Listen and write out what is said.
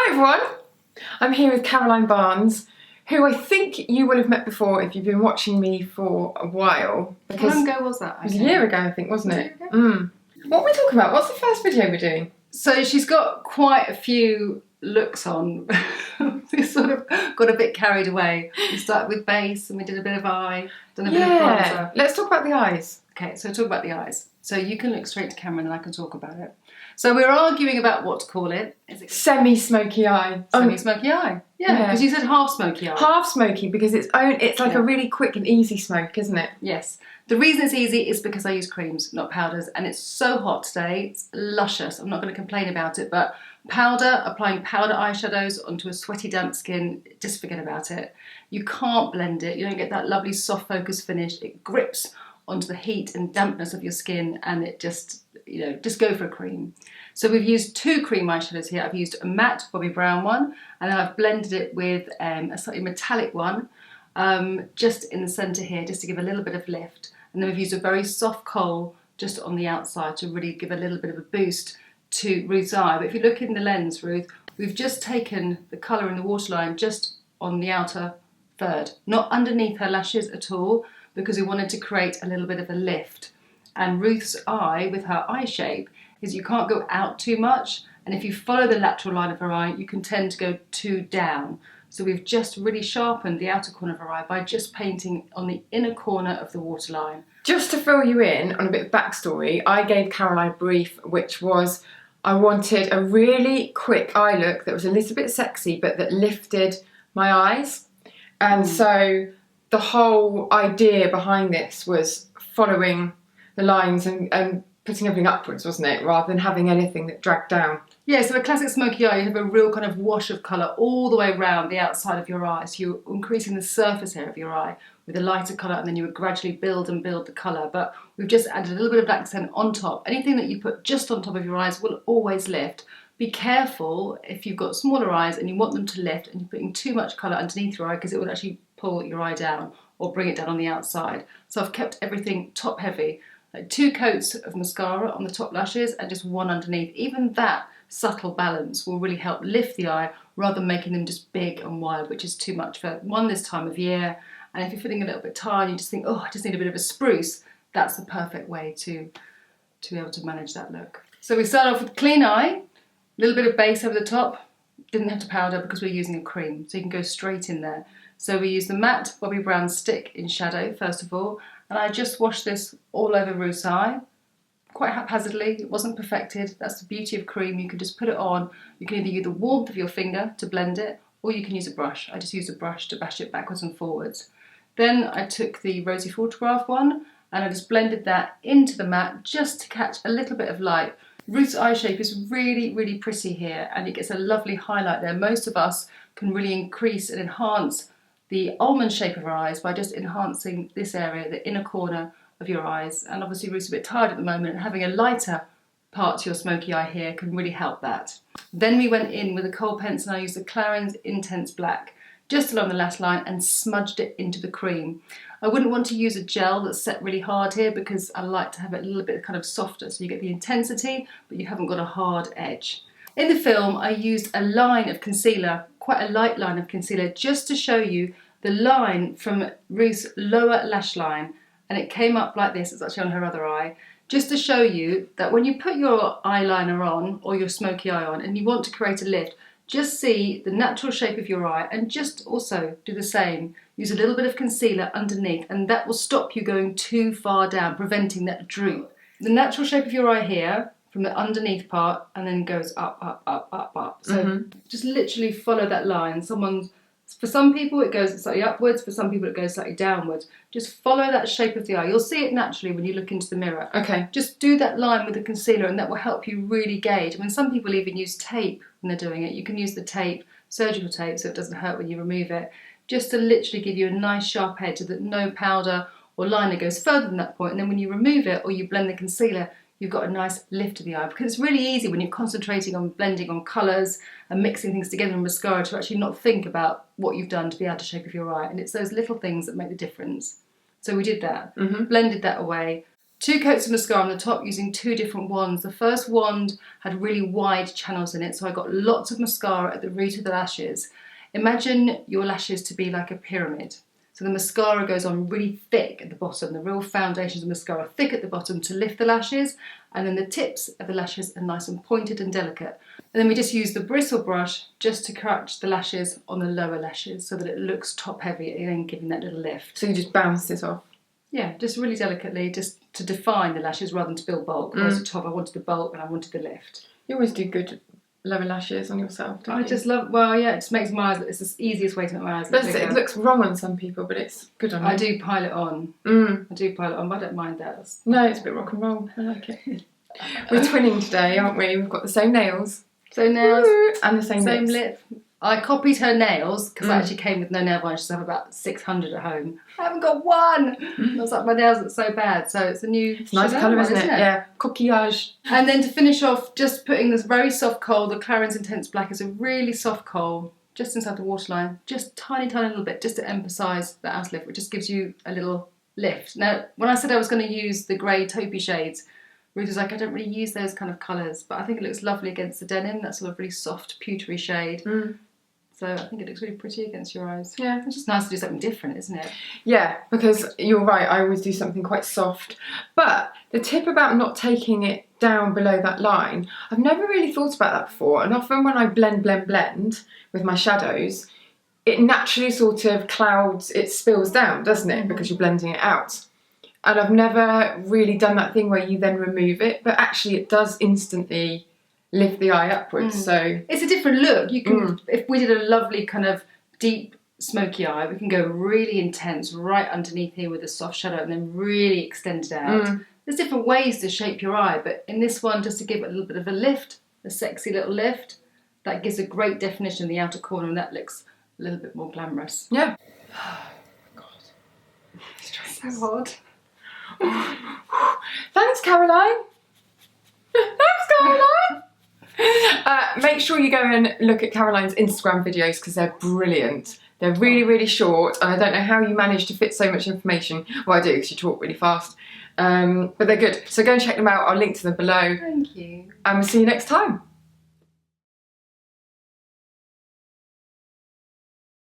Hi everyone, I'm here with Caroline Barnes, who I think you will have met before if you've been watching me for a while. How long ago was that? It was a year ago, I think, wasn't it? What are we talking about? What's the first video we're doing? So she's got quite a few looks on. We sort of got a bit carried away. We started with base and we did a bit of eye, done a bit of bronzer. Let's talk about the eyes. Okay, so talk about the eyes. So you can look straight to camera and then I can talk about it. So we're arguing about what to call it. Is it semi-smoky eye? Semi-smoky eye. Yeah, because you said half smoky eye. Half smoky because it's like a really quick and easy smoke, isn't it? Yes. The reason it's easy is because I use creams, not powders, and it's so hot today. It's luscious. I'm not going to complain about it, but applying powder eyeshadows onto a sweaty, damp skin, just forget about it. You can't blend it. You don't get that lovely soft focus finish. It grips onto the heat and dampness of your skin, and it just go for a cream. So we've used two cream eyeshadows here. I've used a matte Bobbi brown one, and then I've blended it with a slightly metallic one, just in the centre here, just to give a little bit of lift. And then we've used a very soft Kohl just on the outside to really give a little bit of a boost to Ruth's eye. But if you look in the lens, Ruth, we've just taken the colour in the waterline just on the outer third, not underneath her lashes at all, because we wanted to create a little bit of a lift. And Ruth's eye, with her eye shape, is you can't go out too much, and if you follow the lateral line of her eye, you can tend to go too down. So we've just really sharpened the outer corner of her eye by just painting on the inner corner of the waterline. Just to fill you in on a bit of backstory, I gave Caroline a brief, which was I wanted a really quick eye look that was a little bit sexy, but that lifted my eyes. And so the whole idea behind this was following the lines and putting everything upwards, wasn't it? Rather than having anything that dragged down. Yeah, so a classic smoky eye, you have a real kind of wash of colour all the way around the outside of your eye. So you're increasing the surface area of your eye with a lighter colour, and then you would gradually build the colour. But we've just added a little bit of black accent on top. Anything that you put just on top of your eyes will always lift. Be careful if you've got smaller eyes and you want them to lift and you're putting too much colour underneath your eye, because it will actually pull your eye down or bring it down on the outside. So I've kept everything top heavy. Like 2 coats of mascara on the top lashes and just 1 underneath. Even that subtle balance will really help lift the eye rather than making them just big and wide, which is too much for this time of year. And if you're feeling a little bit tired, you just think, oh, I just need a bit of a spruce, that's the perfect way to be able to manage that look. So we start off with clean eye, a little bit of base over the top. Didn't have to powder because we're using a cream, so you can go straight in there. So we use the matte Bobbi Brown stick in shadow, first of all, and I just washed this all over Ruth's eye, quite haphazardly. It wasn't perfected. That's the beauty of cream. You can just put it on. You can either use the warmth of your finger to blend it, or you can use a brush. I just used a brush to bash it backwards and forwards. Then I took the Rosie photograph one, and I just blended that into the matte just to catch a little bit of light. Ruth's eye shape is really, really pretty here, and it gets a lovely highlight there. Most of us can really increase and enhance the almond shape of our eyes by just enhancing this area, the inner corner of your eyes. And obviously Ruth's a bit tired at the moment, and having a lighter part to your smoky eye here can really help that. Then we went in with a Kohl pencil, and I used the Clarins Intense Black just along the lash line and smudged it into the cream. I wouldn't want to use a gel that's set really hard here, because I like to have it a little bit kind of softer, so you get the intensity but you haven't got a hard edge. In the film I used a line of concealer, quite a light line of concealer, just to show you the line from Ruth's lower lash line, and it came up like this. It's actually on her other eye, just to show you that when you put your eyeliner on or your smoky eye on and you want to create a lift, just see the natural shape of your eye and just also do the same. Use a little bit of concealer underneath, and that will stop you going too far down, preventing that droop. The natural shape of your eye here, from the underneath part, and then goes up, up, up, up, up. So just literally follow that line. For some people it goes slightly upwards, for some people it goes slightly downwards. Just follow that shape of the eye. You'll see it naturally when you look into the mirror. Okay. Just do that line with the concealer, and that will help you really gauge. I mean, some people even use tape when they're doing it. You can use the tape, surgical tape, so it doesn't hurt when you remove it, just to literally give you a nice sharp edge so that no powder or liner goes further than that point. And then when you remove it or you blend the concealer, you've got a nice lift to the eye, because it's really easy when you're concentrating on blending on colours and mixing things together in mascara to actually not think about what you've done to the outer shape of your eye. And it's those little things that make the difference. So we did that, blended that away. 2 coats of mascara on the top using 2 different wands. The first wand had really wide channels in it, so I got lots of mascara at the root of the lashes. Imagine your lashes to be like a pyramid. So the mascara goes on really thick at the bottom. The real foundations of mascara are thick at the bottom to lift the lashes, and then the tips of the lashes are nice and pointed and delicate. And then we just use the bristle brush just to catch the lashes on the lower lashes so that it looks top heavy and then giving that little lift. So you just bounce it off? Yeah, just really delicately, just to define the lashes rather than to build bulk. Whereas at the top I wanted the bulk and I wanted the lift. You always do good lower lashes on yourself, don't you? I just love, well, yeah, it just makes my eyes, it's the easiest way to make my eyes look bigger. It looks wrong on some people, but it's good on you. I do pile it on. I do pile it on, but I don't mind that. No, it's a bit rock and roll. I like it. We're twinning today, aren't we? We've got the same nails. So nails. And the same lips. Lip. I copied her nails because I actually came with no nail varnish. I have about 600 at home. I haven't got one. I was like, my nails look so bad. So it's a new. It's a nice colour, isn't it? Yeah. Coquillage. And then to finish off, just putting this very soft kohl. The Clarins Intense Black is a really soft kohl, just inside the waterline, just tiny little bit, just to emphasise the outer lift, which just gives you a little lift. Now, when I said I was going to use the grey taupey shades, Ruth was like, I don't really use those kind of colours, but I think it looks lovely against the denim. That sort of really soft, pewtery shade. So I think it looks really pretty against your eyes. Yeah. It's just nice to do something different, isn't it? Yeah, because you're right, I always do something quite soft. But the tip about not taking it down below that line, I've never really thought about that before. And often when I blend with my shadows, it naturally sort of clouds, it spills down, doesn't it? Because you're blending it out. And I've never really done that thing where you then remove it, but actually it does instantly lift the eye upwards. So it's a different look. You can, if we did a lovely kind of deep smoky eye, we can go really intense right underneath here with a soft shadow and then really extend it out. There's different ways to shape your eye, but in this one, just to give it a little bit of a lift, a sexy little lift, that gives a great definition in the outer corner, and that looks a little bit more glamorous. Yeah. God, so hard. Thanks, Caroline. Thanks, Caroline. Make sure you go and look at Caroline's Instagram videos because they're brilliant. They're really short, and I don't know how you manage to fit so much information. Well, I do because you talk really fast. But they're good. So go and check them out. I'll link to them below. Thank you. And we'll see you next time.